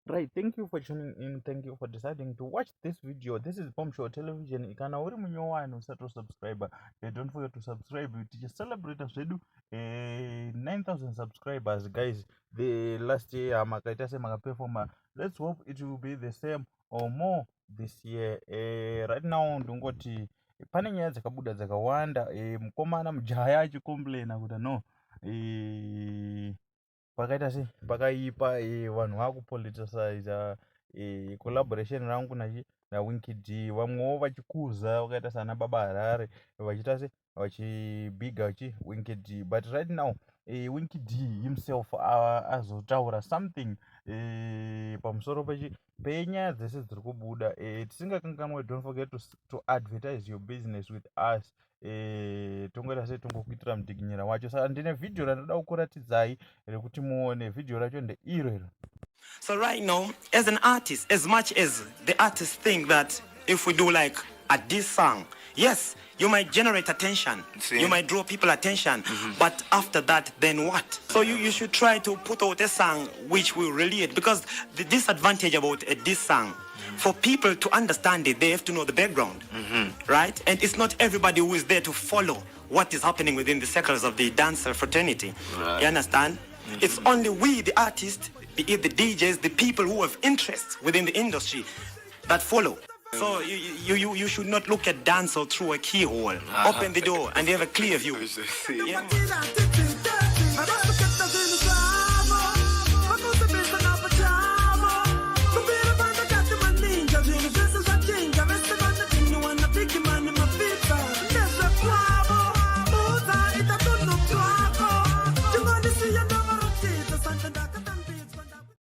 Right, thank you for tuning in. Thank you for deciding to watch this video. This is Bomb Show Television. Ikana uri munyowa no set subscriber. Don't forget to subscribe. We just celebrate as we do 9,000 subscribers, guys. The last year makaita se performer. Let's hope it will be the same or more this year. Right now ndongoti pane nyaya dzakabuda dzakawanda. Mukomana mujaya achicomplaina kuti no. Pakaita sei pakaipa vanhu vakupoliticize collaboration rangu naWinky D, vamwewo vachikuza vakaita sana baba Harare vachiita se vachibiga Winky D, but right now Winky D himself azotaura something pamusoro penyaya dzese dziri kubuda. Tisingakanganwe, don't forget to advertise your business with us. Tongoita sei tongokuitira mudikinyira wacho. Saka ndine vhidhiyo randoda kukuratidzai rekuti muone. Vhidhiyo racho ndeiro iro. So right now, as an artist, as much as the artists think that if we do like a diss song, yes, you might generate attention, you might draw people attention, but after that, then what? So you should try to put out a song which will relate, because the disadvantage about a diss song, for people to understand it, they have to know the background, right? And it's not everybody who is there to follow what is happening within the circles of the dancer fraternity. Right. You understand? It's only we, the artists, be it the DJs, the people who have interests within the industry that follow. So you should not look at dancehall through a keyhole. Open the door and you have a clear view. Yeah.